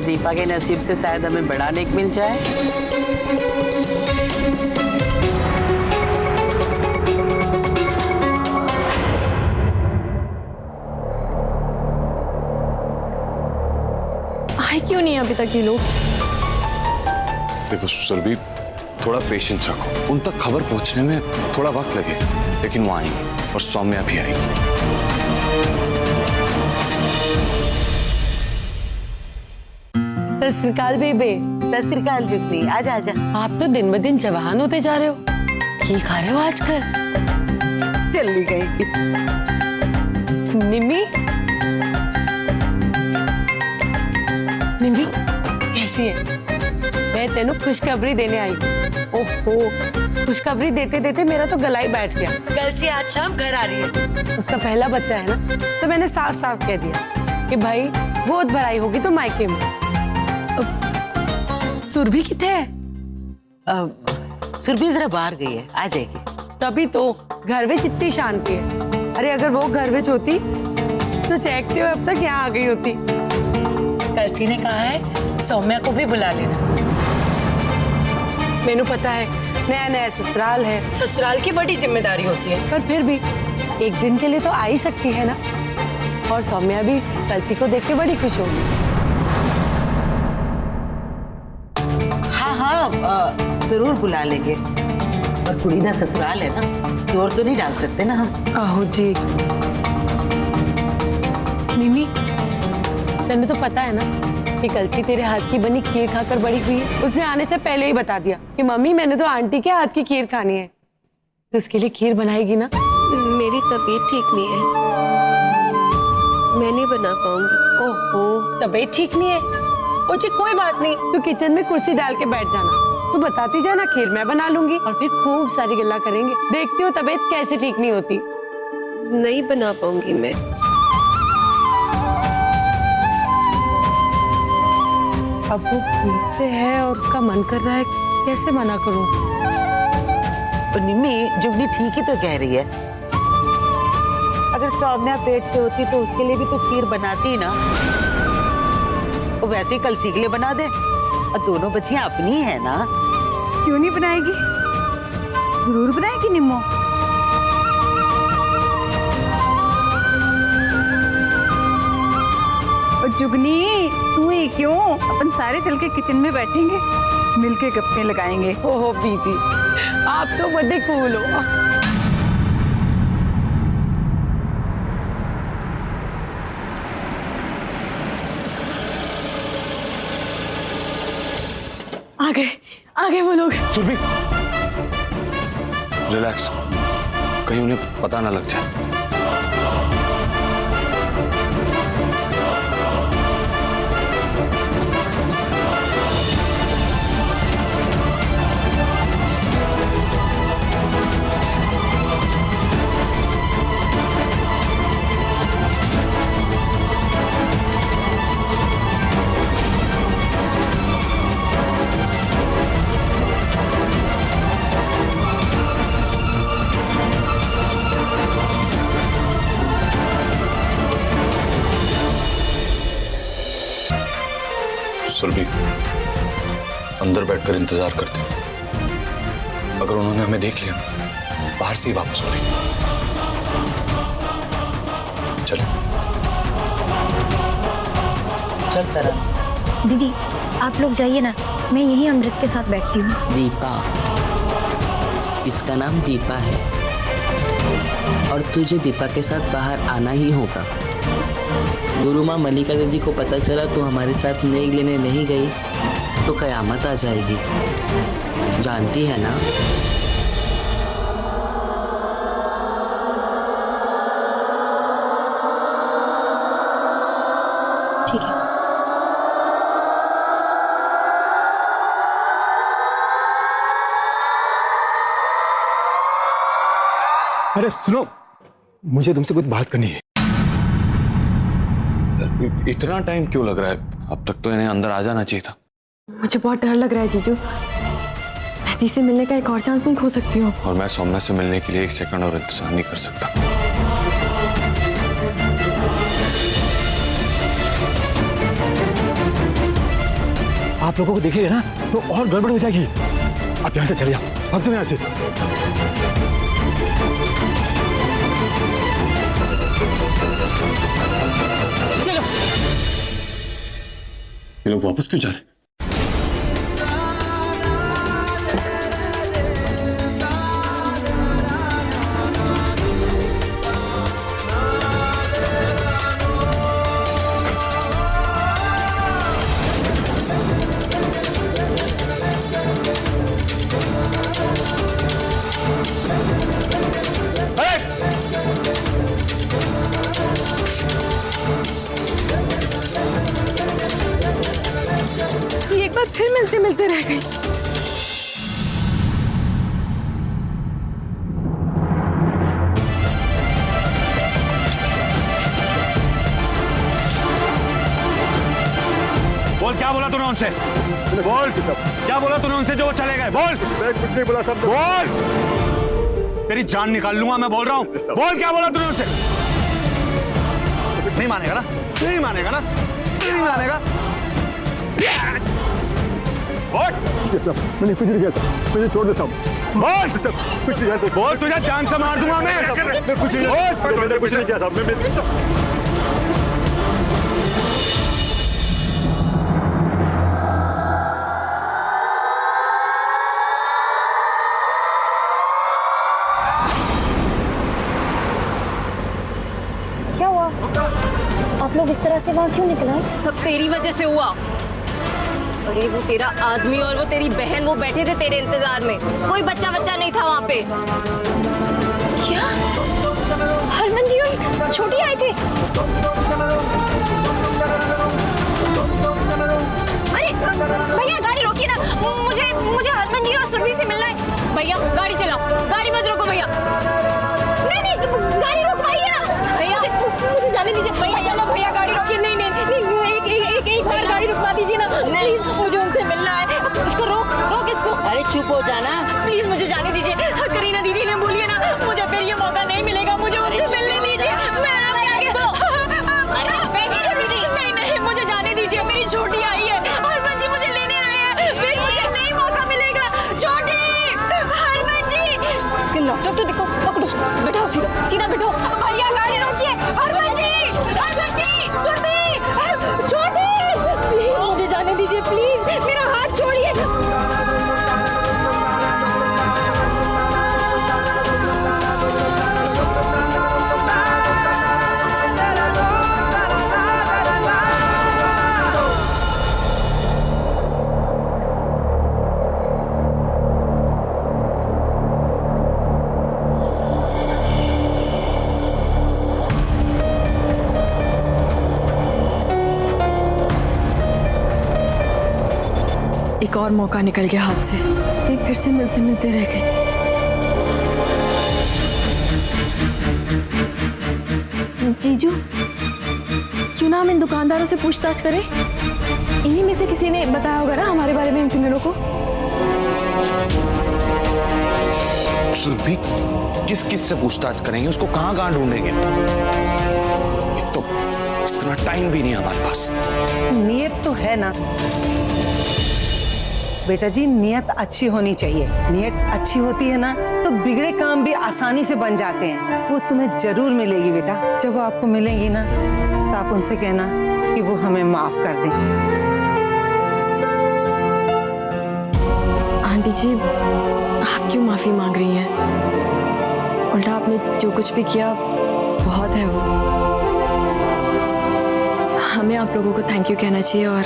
दीपा के नसीब से शायद हमें बड़ा नेक मिल जाए। आए क्यों नहीं अभी तक ये लोग? देखो सुरभि, थोड़ा पेशेंस रखो, उन तक खबर पहुंचने में थोड़ा वक्त लगे, लेकिन वो आएंगे और सौम्या भी आएगी। सत श्री अकाल बेबे। सत श्री अकाल जुगनी, आजा आजा। आप तो दिन ब दिन जवान होते जा रहे हो। क्या खा रहे हो आजकल? चली गई निम्मी, निम्मी कैसी है? मैं तेनू खुशखबरी देने आई। ओहो, खुशखबरी देते देते मेरा तो गला ही बैठ गया। कल से आज शाम घर आ रही है। उसका पहला बच्चा है ना, तो मैंने साफ साफ कह दिया कि भाई गोद भराई होगी तो मायके में। सुरभि किथे है? सुरभि जरा बाहर गई है, आ जाएगी। तभी तो घर में कितनी शांति है। अरे अगर वो घर में होती तो चेकते हुए अब तक यहाँ आ गई होती। कलसी ने कहा है सौम्या को भी बुला लेना। मैंने पता है नया नया ससुराल है, ससुराल की बड़ी जिम्मेदारी होती है, पर फिर भी एक दिन के लिए तो आ ही सकती है ना। और सौम्या भी कलसी को देख के बड़ी खुश होगी। हाँ, जरूर बुला लेंगे। और कुड़ी ना ससुराल है ना, जोर तो नहीं डाल सकते ना हम। आहो जी। निमी, तन्ने तो पता है ना कि कलसी तेरे हाथ की बनी खीर खाकर बड़ी हुई है। उसने आने से पहले ही बता दिया कि मम्मी मैंने तो आंटी के हाथ की खीर खानी है, तो उसके लिए खीर बनाएगी ना। मेरी तबीयत ठीक नहीं है, मैं नहीं बना पाऊंगी। ओहो, तबीयत ठीक नहीं है? ओजी कोई बात नहीं, तू किचन में कुर्सी डाल के बैठ जाना, तू बताती जाना, खीर मैं बना लूंगी और फिर खूब सारी गल्ला करेंगे। देखती हो तबीयत कैसे ठीक नहीं होती। नहीं बना पाऊंगी मैं। अब वो ठीक से है और उसका मन कर रहा है, कैसे मना करूं? और निम्मी, जुगनी ठीक ही तो कह रही है। अगर सौम्या पेट से होती तो उसके लिए भी तो खीर बनाती ना। वो वैसे ही कलसी के लिए बना दे, और दोनों बच्चियां अपनी है ना। क्यों नहीं बनाएगी? जरूर बनाएगी निम्मो। और जुगनी, तू ही क्यों, अपन सारे चल के किचन में बैठेंगे, मिलके गप्पे लगाएंगे। ओहो बीजी, आप तो बड़े कूल हो। आ गए वो लोग। सुरभि, रिलैक्स, कहीं उन्हें पता ना लग जाए। सुरभि, अंदर बैठकर इंतजार करते, अगर उन्होंने हमें देख लिया बाहर से ही वापस हो लेंगे। चलो चल तरह। दीदी आप लोग जाइए ना, मैं यही अमृत के साथ बैठती हूँ। दीपा, इसका नाम दीपा है और तुझे दीपा के साथ बाहर आना ही होगा। गुरु माँ मलिका दीदी को पता चला तो हमारे साथ नेक लेने नहीं गई तो कयामत आ जाएगी, जानती है ना। ठीक है। अरे सुनो, मुझे तुमसे कुछ बात करनी है। इतना टाइम क्यों लग रहा है? अब तक तो इन्हें अंदर आ जाना चाहिए था। मुझे बहुत डर लग रहा है जीजू, मैं दी से मिलने का एक और चांस नहीं खो सकती हूँ। और मैं सौम्या से मिलने के लिए एक सेकंड और इंतजार नहीं कर सकता। आप लोगों को देखेगा ना तो और गड़बड़ हो जाएगी। आप यहाँ से चले जाओ, भाग जाओ यहाँ से। चलो। ये लोग वापस क्यों जा रहे हैं? ये एक बार फिर मिलते मिलते रह गई। बोल, क्या बोला तूने उनसे? बोल, क्या बोला तूने उनसे जो वो चले गए? बोल। मैं कुछ नहीं बोला सर। बोल, तेरी जान निकाल लूंगा मैं, बोल रहा हूँ। बोल, क्या बोला तूने उनसे? नहीं मानेगा ना? नहीं मानेगा ना? नहीं मानेगा? बोल। मैंने कुछ नहीं किया था, मुझे छोड़ दे साहब। बोल, सब कुछ नहीं किया। बोल, तुझे जान से मार दूंगा मैं। मैं कुछ नहीं, मैंने कुछ नहीं किया साहब। क्या हुआ? आप लोग इस तरह से वहाँ क्यों निकला? सब तेरी वजह से हुआ। अरे वो तेरा आदमी और वो तेरी बहन वो बैठे थे तेरे इंतजार में। कोई बच्चा नहीं था वहाँ पे। क्या? हरमन जी और छोटी आए थे? अरे भैया गाड़ी रोकिए ना, मुझे हरमन जी और सुरभि से मिलना है। भैया गाड़ी चलाओ, गाड़ी मत रोको भैया। नहीं गाड़ी रोकवाइए ना भैया, मुझे जाने दीजिए भैया। चलो भैया गाड़ी रोकिए। नहीं एक बार गाड़ी रुकवा दीजिए ना प्लीज, मुझे उनसे मिलना है। इसको रोक इसको। अरे चुप हो जाना प्लीज, मुझे जाने दीजिए। करीना दीदी ने बोलिए ना, मुझे फिर ये मौका नहीं मिलेगा, मुझे उनसे मिलने दीजिए। मैं नहीं, मुझे जाने दीजिए। मेरी छोटी आई है, हरमन जी मुझे लेने आए हैं, फिर मुझे नहीं मौका मिलेगा। छोटी, हरमन जी, इसके नौटंक तो देखो। पकड़ो, बैठाओ सीधा बैठो। भैया गाड़ी रोकिए। हरमन जी, छोटी, प्लीज मुझे जाने दीजिए, प्लीज मेरा हाथ छोड़िए। एक और मौका निकल गया हाथ से। ये फिर से मिलते मिलते रह गए। जीजू, क्यों ना हम इन दुकानदारों से पूछताछ करें? इन्हीं में से किसी ने बताया होगा ना हमारे बारे में इन तीनों को। सुरभि, किस से पूछताछ करेंगे? उसको कहाँ ढूंढेंगे? एक तो इतना टाइम भी नहीं है हमारे पास। नियत तो है ना बेटा जी, नियत अच्छी होनी चाहिए। नियत अच्छी होती है ना तो बिगड़े काम भी आसानी से बन जाते हैं। वो तुम्हें जरूर मिलेगी बेटा। जब वो आपको मिलेंगी ना तो आप उनसे कहना कि वो हमें माफ कर दें। आंटी जी, आप क्यों माफी मांग रही हैं? उल्टा आपने जो कुछ भी किया बहुत है वो। हमें आप लोगों को थैंक यू कहना चाहिए और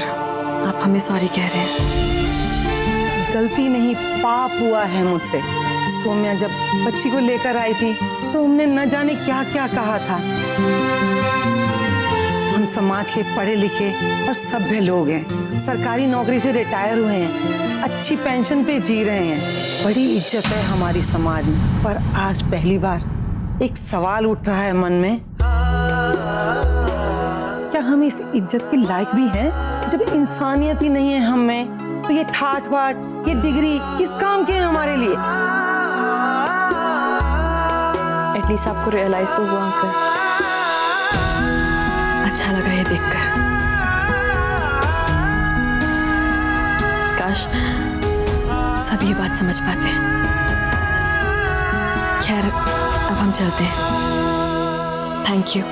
आप हमें सॉरी कह रहे हैं। गलती नहीं, पाप हुआ है मुझसे। सोम्या जब बच्ची को लेकर आई थी तो हमने न जाने क्या क्या कहा था। हम समाज के पढ़े लिखे और सभ्य लोग हैं, सरकारी नौकरी से रिटायर हुए हैं, अच्छी पेंशन पे जी रहे हैं, बड़ी इज्जत है हमारी समाज में। पर आज पहली बार एक सवाल उठ रहा है मन में, क्या हम इस इज्जत के लायक भी हैं? जब इंसानियत ही नहीं है हम में तो ये ठाठ बाट, ये डिग्री किस काम के हैं हमारे लिए? एटलीस्ट आपको रियलाइज तो हुआ अंकल। अच्छा लगा ये देखकर। काश सब ये बात समझ पाते। खैर अब हम चलते हैं। Thank you.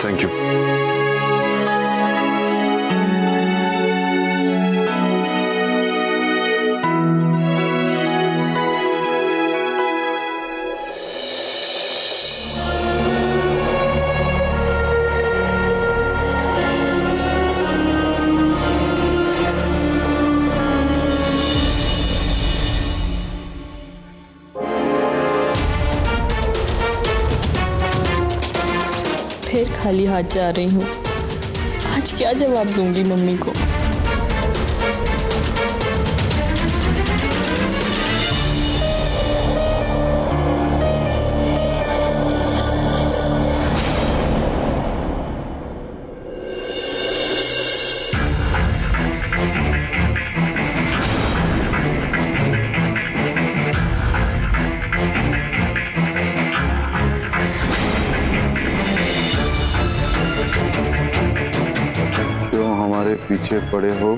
Thank you. फिर खाली हाथ जा रही हूँ। आज क्या जवाब दूंगी मम्मी को? पीछे पड़े हो,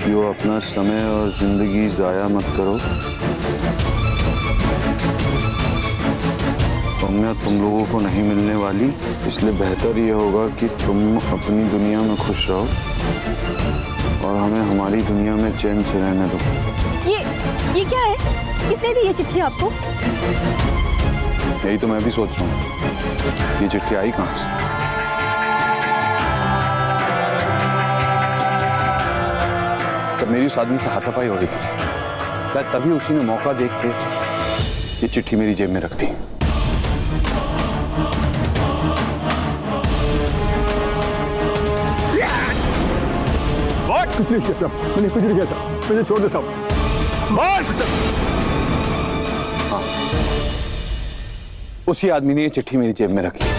यो अपना समय और जिंदगी जाया मत करो। सौम्या तुम लोगों को नहीं मिलने वाली, इसलिए बेहतर ये होगा कि तुम अपनी दुनिया में खुश रहो और हमें हमारी दुनिया में चैन से रहने दो। ये क्या है? किसने दी ये चिट्ठी आपको? यही तो मैं भी सोच रहा हूँ, ये चिट्ठी आई कहाँ से? जब मेरी उस आदमी से हाथापाई हो रही थी, शायद तभी उसी ने मौका देख के ये चिट्ठी मेरी जेब में रख दी। कुछ नहीं किया साहब, मैंने कुछ नहीं किया था, मुझे छोड़ दे साहब। उसी आदमी ने ये चिट्ठी मेरी जेब में रखी।